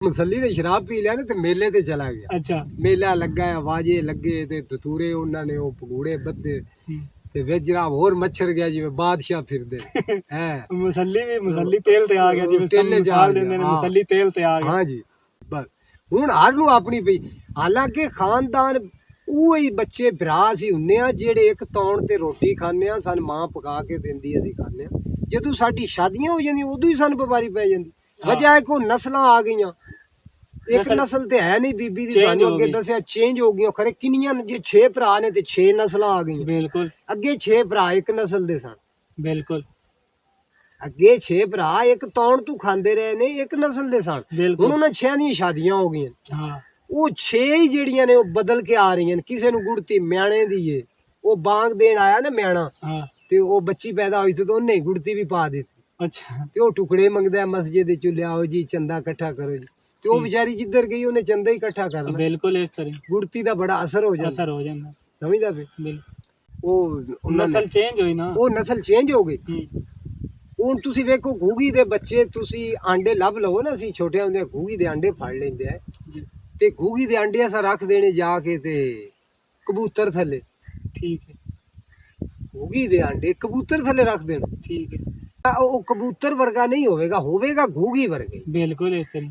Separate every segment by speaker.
Speaker 1: मुसल्ली ने शराब पी लिया ना तो मेले ते चला गया।
Speaker 2: अच्छा
Speaker 1: मेला लगा है, वाजे लगे ते धतूरे उन्होंने वो पकौड़े बद्दे ते विच जनाब होर मच्छर गया जिवें बादशाह फिरदे हैं।
Speaker 2: मुसल्ली तेल ते आ गया जिवें
Speaker 1: तेले च आ
Speaker 2: मिसाल
Speaker 1: गया,
Speaker 2: देंदे ने
Speaker 1: हाँ।
Speaker 2: मुसल्ली तेल ते आ गया।
Speaker 1: हाँ जी, बस हुण हर नूं अपनी पई। हालांकि खानदान ਉਹੀ ਬੱਚੇ ਭਰਾ ਸੀ ਹੁੰਨੇ ਆ ਜਿਹੜੇ ਇੱਕ ਤੌਣ ਤੇ ਰੋਟੀ ਖਾਂਦੇ ਆ, ਸਾਨੂੰ ਮਾਂ ਪਕਾ ਕੇ ਦਿੰਦੀ ਅਸੀਂ ਖਾਂਦੇ ਆ। ਜਦੋਂ ਸਾਡੀ ਸ਼ਾਦੀਆਂ ਹੋ ਜਾਂਦੀਆਂ ਉਦੋਂ ਹੀ ਸਾਨੂੰ ਬਿਮਾਰੀ ਪੈ ਜਾਂਦੀ। ਵਜ੍ਹਾ ਹੈ ਕੋ ਨਸਲਾਂ ਆ ਗਈਆਂ, ਇੱਕ ਨਸਲ ਤੇ ਹੈ ਨਹੀਂ ਬੀਬੀ ਦੀ। ਤੁਹਾਨੂੰ ਅੱਗੇ ਦੱਸਿਆ ਚੇਂਜ ਹੋ ਗਈਆਂ, ਖਰੇ ਕਿੰਨੀਆਂ ਜੇ 6 ਭਰਾ ਨੇ ਤੇ 6 ਨਸਲਾਂ ਆ ਗਈਆਂ।
Speaker 2: ਬਿਲਕੁਲ
Speaker 1: ਅੱਗੇ 6 ਭਰਾ ਇੱਕ ਨਸਲ ਦੇ ਸਨ।
Speaker 2: ਬਿਲਕੁਲ
Speaker 1: ਅੱਗੇ 6 ਭਰਾ ਇੱਕ ਤੌਣ ਤੋਂ ਖਾਂਦੇ ਰਹੇ ਨੇ, ਇੱਕ ਨਸਲ ਦੇ ਸਨ। ਹੁਣ ਉਹਨਾਂ 6 ਦੀਆਂ ਸ਼ਾਦੀਆਂ ਹੋ ਗਈਆਂ।
Speaker 2: ਹਾਂ
Speaker 1: ਉਹ 6 ਹੀ ਜਿਹੜੀਆਂ ਨੇ ਉਹ ਬਦਲ ਕੇ ਆ ਰਹੀਆਂ ਨੇ। ਕਿਸੇ ਨੂੰ ਗੁੜਤੀ ਮਿਆਣੇ ਦੀ ਏ, ਉਹ ਬਾਂਗ ਦੇਣ ਆਇਆ ਨਾ ਮਿਆਣਾ, ਤੇ ਉਹ ਬੱਚੀ ਪੈਦਾ ਹੋਈ ਸੀ ਤੇ ਉਹਨੇ ਗੁੜਤੀ ਵੀ ਪਾ ਦਿੱਤੀ।
Speaker 2: ਅੱਛਾ
Speaker 1: ਤੇ ਉਹ ਟੁਕੜੇ ਮੰਗਦਾ ਮਸਜਿਦ ਵਿੱਚ, ਲਿਆਓ ਜੀ ਚੰਦਾ ਇਕੱਠਾ ਕਰੋ ਜੀ। ਤੇ ਉਹ ਵਿਚਾਰੀ ਜਿੱਧਰ ਗਈ ਉਹਨੇ ਚੰਦਾ ਹੀ ਇਕੱਠਾ ਕਰਨਾ।
Speaker 2: ਬਿਲਕੁਲ ਇਸ ਤਰ੍ਹਾਂ
Speaker 1: ਗੁੜਤੀ ਦਾ ਬੜਾ ਅਸਰ ਹੋ ਜਾਂਦਾ। ਸਮਝਦਾ ਪਏ? ਉਹ
Speaker 2: ਨਸਲ ਚੇਂਜ ਹੋਈ ਨਾ,
Speaker 1: ਉਹ ਨਸਲ ਚੇਂਜ ਹੋ ਗਈ। ਹੁਣ ਤੁਸੀਂ ਵੇਖੋ ਘੂਗੀ ਦੇ ਬੱਚੇ, ਤੁਸੀਂ ਆਂਡੇ ਲੱਭ ਲਵੋ ਨਾ, ਅਸੀਂ ਛੋਟੇ ਹੁੰਦੇ ਘੂਗੀ ਦੇ ਆਂਡੇ ਫੜ ਲੈਂਦੇ ਆ ਤੇ ਘੂਗੀ ਦੇ ਆਂਡੇ ਅਸਾਂ ਰੱਖ ਦੇਣੇ ਜਾ ਕੇ ਤੇ ਕਬੂਤਰ ਥੱਲੇ। ਠੀਕ ਹੈ, ਘੂਗੀ ਦੇ ਆਂਡੇ ਕਬੂਤਰ ਥੱਲੇ ਰੱਖ ਦੇਣ। ਠੀਕ ਹੈ, ਉਹ ਕਬੂਤਰ ਵਰਗਾ ਨਹੀਂ ਹੋਵੇਗਾ, ਹੋਵੇਗਾ ਘੂਗੀ ਵਰਗੇ।
Speaker 2: ਬਿਲਕੁਲ ਇਸ ਤਰ੍ਹਾਂ,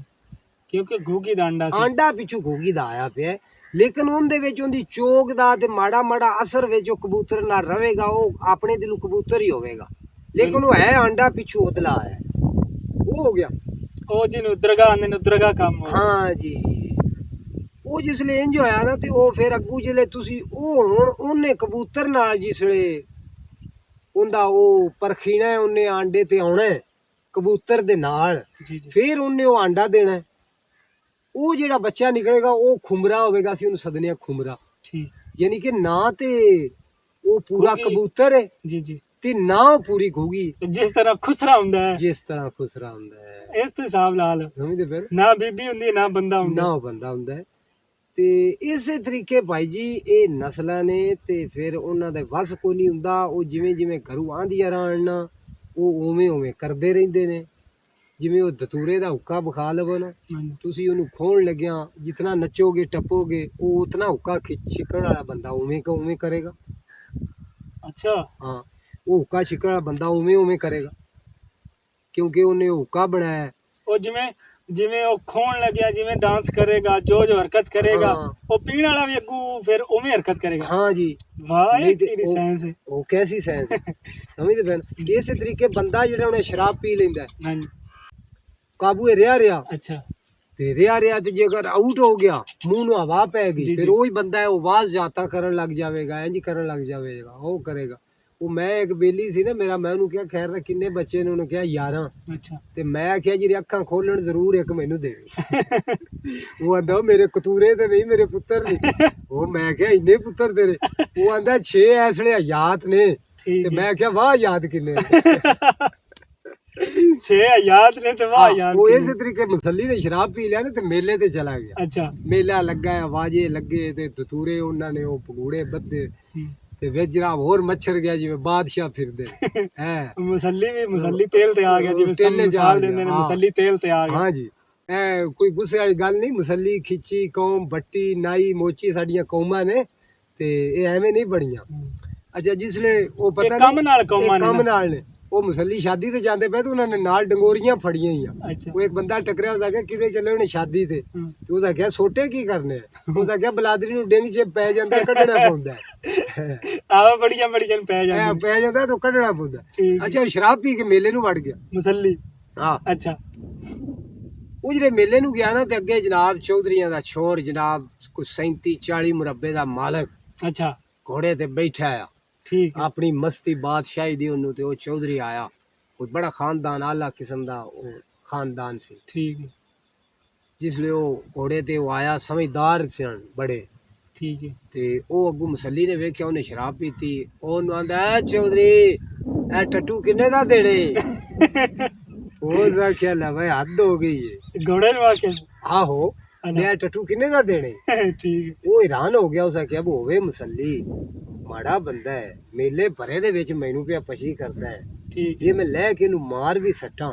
Speaker 2: ਕਿਉਂਕਿ ਘੂਗੀ ਦਾ
Speaker 1: ਆਂਡਾ ਪਿੱਛੋਂ ਘੂਗੀ ਦਾ ਆਇਆ ਪਿਆ, ਲੇਕਿਨ ਉਹਦੇ ਵਿੱਚ ਉਹਦੀ ਚੋਗ ਦਾ ਤੇ ਮਾੜਾ ਮਾੜਾ ਅਸਰ ਵਿੱਚ ਉਹ ਕਬੂਤਰ ਨਾਲ ਰਵੇਗਾ, ਉਹ ਆਪਣੇ ਦਿਲੋਂ ਕਬੂਤਰ ਹੀ ਹੋਵੇਗਾ। ਲੇਕਿਨ ਉਹ ਹੈ ਆਂਡਾ ਪਿੱਛੋਂ ਉਤਲਾ ਆਇਆ, ਉਹ ਹੋ ਗਿਆ
Speaker 2: ਉਹ ਜਿਹਨੂੰ ਦਰਗਾਹ ਆਂਦੇ ਨੇ, ਦਰਗਾਹ ਕੰਮ।
Speaker 1: ਹਾਂ ਜੀ, ਉਹ ਜਿਸਲੇ ਇੰਜ ਹੋਇਆ ਨਾ ਤੇ ਉਹ ਫਿਰ ਅੱਗੂ ਜਿਲੇ ਤੁਸੀਂ ਉਹ ਹੁਣ ਉਹਨੇ ਕਬੂਤਰ ਨਾਲ ਜਿਸਲੇ ਉਹਦਾ ਉਹ ਪਰਖੀਣਾ, ਉਹਨੇ ਆਂਡੇ ਤੇ ਆਉਣਾ ਕਬੂਤਰ ਦੇ ਨਾਲ, ਫਿਰ ਉਹਨੇ ਉਹ ਆਂਡਾ ਦੇਣਾ। ਉਹ ਜਿਹੜਾ ਬੱਚਾ ਨਿਕਲੇਗਾ ਉਹ ਖੁਮਰਾ ਹੋਵੇਗਾ, ਅਸੀਂ ਉਹਨੂੰ ਸਦਨੇ ਆ ਖੁਮਰਾ। ਯਾਨੀ ਕਿ ਨਾ ਤੇ ਉਹ ਪੂਰਾ ਕਬੂਤਰ ਹੈ ਜੀ ਜੀ, ਤੇ ਨਾ ਉਹ ਪੂਰੀ ਘੂਗੀ।
Speaker 2: ਜਿਸ ਤਰ੍ਹਾਂ ਖੁਸਰਾ ਹੁੰਦਾ ਹੈ,
Speaker 1: ਜਿਸ ਤਰ੍ਹਾਂ ਖੁਸਰਾ ਹੁੰਦਾ ਹੈ,
Speaker 2: ਇਸ ਤੋਂ ਹਿਸਾਬ ਲਾ ਲਓ।
Speaker 1: ਸਮਝਦੇ ਫਿਰ?
Speaker 2: ਨਾ ਬੀਬੀ ਹੁੰਦੀ ਨਾ ਬੰਦਾ ਹੁੰਦਾ,
Speaker 1: ਨਾ ਉਹ ਬੰਦਾ ਹੁੰਦਾ ਹੈ। ਤੇ ਇਸੇ ਤਰੀਕੇ ਭਾਈ ਜੀ ਇਹ ਨਸਲਾਂ ਨੇ, ਤੇ ਫਿਰ ਉਹਨਾਂ ਦਾ ਵਸ ਕੋਈ ਨਹੀਂ ਹੁੰਦਾ। ਉਹ ਜਿਵੇਂ ਜਿਵੇਂ ਘਰੋਂ ਆਂਦੀਆਂ ਰਹਿਣ ਨਾ, ਉਹ ਉਵੇਂ ਉਵੇਂ ਕਰਦੇ ਰਹਿੰਦੇ ਨੇ। ਜਿਵੇਂ ਉਹ ਦਤੂਰੇ ਦਾ ਹੁੱਕਾ ਵਿਖਾ ਲਵੋ ਨਾ, ਤੁਸੀਂ ਉਹਨੂੰ ਖੋਣ ਲੱਗਿਆ ਜਿਤਨਾ ਨੱਚੋਗੇ ਟੱਪੋਗੇ, ਉਹ ਉਤਨਾ ਹੁੱਕਾ ਛਿੱਕਣ ਵਾਲਾ ਬੰਦਾ ਉਵੇਂ ਕਾ ਉਵੇਂ ਕਰੇਗਾ। ਅੱਛਾ, ਹਾਂ, ਉਹ ਹੁੱਕਾ ਛਿੱਕਣ ਵਾਲਾ ਬੰਦਾ ਉਵੇਂ ਉਵੇਂ ਕਰੇਗਾ, ਕਿਉਂਕਿ ਉਹਨੇ ਹੁੱਕਾ ਬਣਾਇਆ। ਉਹ
Speaker 2: ਜਿਵੇਂ ਜਿਵੇਂ ਉਹ ਖੋਣ ਲੱਗਿਆ, ਜਿਵੇਂ ਡਾਂਸ ਕਰੇਗਾ, ਜੋ ਜੋ ਹਰਕਤ ਕਰੇਗਾ, ਉਹ ਪੀਣ ਵਾਲਾ ਵੀ ਅੱਗੂ ਫਿਰ ਉਵੇਂ ਹਰਕਤ ਕਰੇਗਾ। ਹਾਂ ਜੀ, ਵਾਹ, ਇਹ ਕਿਹੜੀ ਸਾਇੰਸ ਹੈ, ਉਹ ਕੈਸੀ ਸਾਇੰਸ ਹੈ। ਸਮਝਦੇ ਪਏ? ਇਸੇ ਤਰੀਕੇ ਬੰਦਾ ਜਿਹੜਾ ਉਹਨੇ ਸ਼ਰਾਬ ਪੀ ਲੈਂਦਾ, ਕਾਬੂ ਰਿਹਾ। ਅੱਛਾ, ਤੇ ਰਿਹਾ ਤੇ ਜੇਕਰ ਆਊਟ ਹੋ ਗਿਆ, ਮੂੰਹ ਨੂੰ ਹਵਾ ਪੈ ਗਈ, ਫਿਰ ਉਹੀ ਬੰਦਾ ਹੈ ਉਹ ਆਵਾਜ਼ ਜਾਤਾ ਕਰਨ ਲੱਗ ਜਾਵੇਗਾ, ਇੰਜ ਕਰਨ ਲੱਗ ਜਾਵੇਗਾ, ਉਹ ਕਰੇਗਾ। ਉਹ ਮੈਂ ਇੱਕ ਬੇਲੀ ਸੀ ਨਾ ਮੇਰਾ, ਮੈਂ ਉਹਨੂੰ ਕਿਹਾ ਖੈਰ ਕਿੰਨੇ ਬੱਚੇ ਨੇ, ਉਹਨੇ ਕਿਹਾ 11। ਅੱਛਾ, ਤੇ ਮੈਂ ਆਖਿਆ ਜੀ ਅੱਖਾਂ ਖੋਲਣ ਜ਼ਰੂਰ ਇੱਕ ਮੈਨੂੰ ਦੇ। ਉਹ ਆਂਦਾ ਮੇਰੇ ਕਤੂਰੇ ਤੇ ਨਹੀਂ, ਮੇਰੇ ਪੁੱਤਰ ਨਹੀਂ। ਉਹ ਮੈਂ ਕਿਹਾ ਇੰਨੇ ਪੁੱਤਰ ਤੇਰੇ? ਉਹ ਆਂਦਾ 6 ਐਸਲੇ ਹਯਾਤ ਨੇ। ਤੇ ਮੈਂ ਕਿਹਾ ਵਾਹ ਯਾਦ ਕਿੰਨੇ? 6 ਹਯਾਤ ਨੇ ਤੇ ਵਾਹ ਯਾਦ। ਉਹ ਇਸੇ ਤਰੀਕੇ ਮੁਸੱਲੀ ਨੇ ਸ਼ਰਾਬ ਪੀ ਲਿਆ ਨਾ ਤੇ ਮੇਲੇ ਤੇ ਚਲਾ ਗਿਆ। ਅੱਛਾ, ਮੇਲਾ ਲੱਗਾ ਹੈ, ਵਾਜੇ ਲੱਗੇ ਤੇ ਧਤੂਰੇ ਉਹਨਾਂ ਨੇ ਉਹ ਪਕੌੜੇ ਬੱਧੇ ਤੇ ਵਿੱਚ ਜਨਾਬ ਹੋਰ ਮੱਛਰ ਗਿਆ ਜਿਵੇਂ ਬਾਦਸ਼ਾਹ ਫਿਰਦੇ ਹੈ। ਮੁਸੱਲੀ ਤੇਲ ਤੇ ਆ ਗਿਆ, ਜਿਵੇਂ ਮਿਸਾਲ ਦਿੰਦੇ ਨੇ, ਮੁਸੱਲੀ ਤੇਲ ਤੇ ਆ ਗਿਆ। ਹਾਂ ਜੀ, ਇਹ ਕੋਈ ਗੁੱਸੇ ਵਾਲੀ ਗੱਲ ਨਹੀਂ। ਮੁਸੱਲੀ ਖਿੱਚੀ ਕੌਮ, ਭੱਟੀ, ਨਾਈ, ਮੋਚੀ ਸਾਡੀਆਂ ਕੌਮਾਂ ਨੇ, ਤੇ ਇਹ ਐਵੇਂ ਨਹੀਂ ਬਣੀਆਂ। ਅੱਛਾ, ਜਿਸਲੇ ਉਹ ਪਤਾ ਕੰਮ ਨਾਲ ਨੇ, ਉਹ ਮੁਸੱਲੀ ਸ਼ਾਦੀ ਤੇ ਜਾਂਦੇ ਪਏ ਤੇ ਉਹਨਾਂ ਨੇ ਨਾਲ ਡੰਗੋਰੀਆਂ ਫੜੀਆਂ ਹੀ ਆ। ਉਹ ਇੱਕ ਬੰਦਾ ਟਕਰਿਆ, ਉਹਦਾ ਕਿਹਾ ਕਿਤੇ ਚੱਲੇ ਉਹਨੇ ਸ਼ਾਦੀ ਤੇ ਉਹਦਾ ਕਿਹਾ ਸੋਟੇ ਕੀ ਕਰਨੇ? ਉਹਦਾ ਕਿਹਾ ਬਲਾਦਰੀ ਨੂੰ ਡਿੰਗ ਚ ਪੈ ਜਾਂਦਾ, ਕੱਢਣਾ ਪੈਂਦਾ। ਆਹ ਬੜੀਆਂ ਪੈ ਜਾਂਦਾ ਤਾਂ ਕੱਢਣਾ ਪੈਂਦਾ। ਅੱਛਾ, ਉਹ ਸ਼ਰਾਬ ਪੀ ਕੇ ਮੇਲੇ ਨੂੰ ਵੜ ਗਿਆ ਮੁਸੱਲੀ। ਹਾਂ, ਅੱਛਾ, ਉਹ ਜਿਹੜੇ ਮੇਲੇ ਨੂੰ ਗਿਆ ਨਾ ਤੇ ਅੱਗੇ ਜਨਾਬ ਚੌਧਰੀਆਂ ਦਾ ਛੋਰ, ਜਨਾਬ ਕੋਈ 37-40 ਮੁਰੱਬੇ ਦਾ ਮਾਲਕ, ਅੱਛਾ, ਘੋੜੇ ਤੇ ਬੈਠਾ ਆ, ਆਪਣੀ ਮਸਤੀ ਬਾਦਸ਼ਾਹੀ ਦੀ ਉਹਨੂੰ। ਤੇ ਉਹ ਚੌਧਰੀ ਆਇਆ, ਕੋਈ ਬੜਾ ਖਾਨਦਾਨ, ਆਲਾ ਕਿਸਮ ਦਾ ਉਹ ਖਾਨਦਾਨ ਸੀ। ਠੀਕ ਹੈ, ਜਿਸਲੇ ਉਹ ਘੋੜੇ ਤੇ ਉਹ ਆਇਆ, ਸਮਝਦਾਰ ਸਨ ਬੜੇ। ਠੀਕ ਹੈ, ਤੇ ਉਹ ਅੱਗੂ ਮੁਸੱਲੀ ਨੇ ਵੇਖਿਆ ਉਹਨੇ ਸ਼ਰਾਬ ਪੀਤੀ, ਉਹਨੂੰ ਆਂਦਾ ਚੌਧਰੀ ਇਹ ਟੱਟੂ ਕਿੰਨੇ ਦਾ ਦੇਣੇ? ਉਹ ਆਖਿਆ ਲੈ ਬਈ ਹੱਦ ਹੋ ਗਈ ਹੈ। ਘੋੜੇ ਨੂੰ ਆਖਿਆ? ਆਹੋ, ਇਹ ਟੱਟੂ ਕਿੰਨੇ ਦਾ ਦੇਣੇ? ਠੀਕ, ਉਹ ਹੈਰਾਨ ਹੋ ਗਿਆ। ਉਸ ਆਖਿਆ ਹੋਵੇ ਮੁਸੱਲੀ ਮਾੜਾ ਬੰਦਾ ਹੈ, ਮੇਲੇ ਭਰੇ ਦੇ ਵਿੱਚ ਮੈਨੂੰ ਪਿਆ ਪਛੀ ਕਰਦਾ ਹੈ, ਜੇ ਮੈਂ ਲੈ ਕੇ ਇਹਨੂੰ ਮਾਰ ਵੀ ਸੱਟਾਂ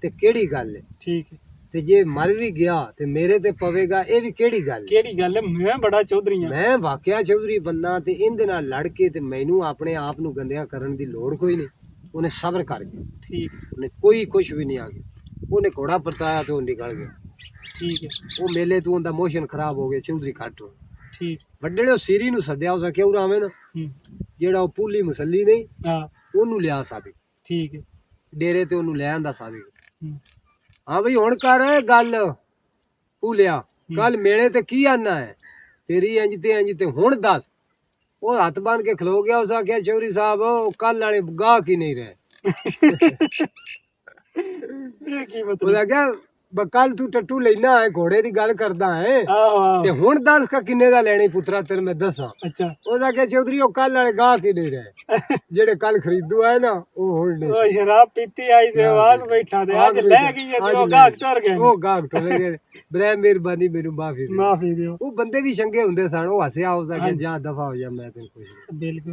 Speaker 2: ਤੇ ਕਿਹੜੀ ਗੱਲ ਹੈ? ਠੀਕ,
Speaker 1: ਤੇ ਜੇ ਮਰ ਵੀ ਗਿਆ ਤੇ ਮੇਰੇ ਤੇ ਪਵੇਗਾ, ਇਹ ਵੀ ਕਿਹੜੀ ਗੱਲ?
Speaker 2: ਕਿਹੜੀ ਗੱਲ ਹੈ? ਮੈਂ ਬੜਾ ਚੌਧਰੀ ਆ,
Speaker 1: ਮੈਂ ਵਾਕਿਆ ਚੌਧਰੀ ਬੰਦਾ, ਤੇ ਇਹਦੇ ਨਾਲ ਲੜ ਕੇ ਤੇ ਮੈਨੂੰ ਆਪਣੇ ਆਪ ਨੂੰ ਗੰਦਿਆ ਕਰਨ ਦੀ ਲੋੜ ਕੋਈ ਨਹੀਂ। ਉਹਨੇ ਸਬਰ ਕਰ ਗਿਆ,
Speaker 2: ਠੀਕ
Speaker 1: ਉਹਨੇ ਕੋਈ ਕੁਛ ਵੀ ਨਹੀਂ ਆ ਗਿਆ, ਉਹਨੇ ਘੋੜਾ ਪਰਤਾਇਆ ਤੇ ਉਹ ਨਿਕਲ ਗਿਆ।
Speaker 2: ਠੀਕ ਹੈ,
Speaker 1: ਉਹ ਮੇਲੇ ਤੋਂ ਉਹਦਾ ਮੋਸ਼ਨ ਖਰਾਬ ਹੋ ਗਿਆ, ਚੌਧਰੀ ਘੱਟ ਹੋ
Speaker 2: ਠੀਕ
Speaker 1: ਵੱਡੇ ਨੇ ਸੀਰੀ ਨੂੰ ਸੱਦਿਆ, ਉਸ ਕਿਉਂ ਰਾਵੇਂ ਨਾ ਜਿਹੜਾ ਉਹ ਪੂਲੀ ਮੁਸੱਲੀ ਨਹੀਂ,
Speaker 2: ਹਾਂ
Speaker 1: ਉਹਨੂੰ ਲਿਆ ਸਾਬਿਕ,
Speaker 2: ਠੀਕ ਹੈ,
Speaker 1: ਡੇਰੇ ਤੇ ਉਹਨੂੰ ਲੈ ਆਂਦਾ ਸਾਬਿਕ। ਹਾਂ ਬਈ ਹੁਣ ਕਰ ਗੱਲ ਭੂਲਿਆ, ਕੱਲ ਮੇਲੇ ਤੇ ਕੀ ਆਨਾ ਹੈ ਤੇਰੀ? ਇੰਜ ਤੇ ਹੁਣ ਦੱਸ। ਉਹ ਹੱਥ ਬਣ ਕੇ ਖਲੋ ਗਿਆ, ਉਸ ਆਖਿਆ ਚੌਧਰੀ ਸਾਹਿਬ ਉਹ ਕੱਲ ਵਾਲੇ ਗਾਹ ਕੀ ਨਹੀਂ ਰਹੇ।
Speaker 2: ਇਹ ਕੀ
Speaker 1: ਉਹ
Speaker 2: ਮਤਲਬ?
Speaker 1: ਆਖਿਆ ਕੱਲ ਤੂੰ ਟੱਟੂ ਲੈਣਾ ਹੈ, ਘੋੜੇ ਦੀ ਗੱਲ ਕਰਦਾ ਹੈ,
Speaker 2: ਆਹੋ
Speaker 1: ਤੇ ਹੁਣ ਦੱਸ ਕਾ ਕਿੰਨੇ ਦਾ ਲੈਣੀ ਪੁੱਤਰਾ, ਤੈਨੂੰ ਮੈਂ ਦੱਸਾਂ।
Speaker 2: ਅੱਛਾ,
Speaker 1: ਉਹ ਆਖਿਆ ਚੌਧਰੀ ਉਹ ਕੱਲ ਵਾਲੇ ਗਾਹ ਕੀ ਨਹੀਂ ਰਹੇ, ਜਿਹੜੇ ਕੱਲ ਖਰੀਦੂ ਆਏ ਨਾ ਉਹ ਹੁਣ ਨਹੀਂ।
Speaker 2: ਉਹ ਸ਼ਰਾਬ ਪੀਤੀ ਆਈ ਤੇ ਆਵਾਜ਼ ਬੈਠਾ ਤੇ ਅੱਜ ਲੈ ਗਈ ਤੇ ਉਹ ਗਾਹਕ ਤੁਰ ਗਏ।
Speaker 1: ਉਹ ਗਾਹਕ ਤੁਰ ਗਏ। ਬਰੇ ਮਿਹਰਬਾਨੀ ਮੈਨੂੰ ਮਾਫੀ ਦਿਓ।
Speaker 2: ਮਾਫੀ ਦਿਓ।
Speaker 1: ਉਹ ਬੰਦੇ ਵੀ ਚੰਗੇ ਹੁੰਦੇ ਸਨ, ਉਹ ਹੱਸਿਆ, ਉਸ ਆਖਿਆ ਜਾ ਦਫਾ ਹੋ ਜਾ, ਮੈਂ ਤੈਨੂੰ ਕੁਝ
Speaker 2: ਬਿਲਕੁਲ।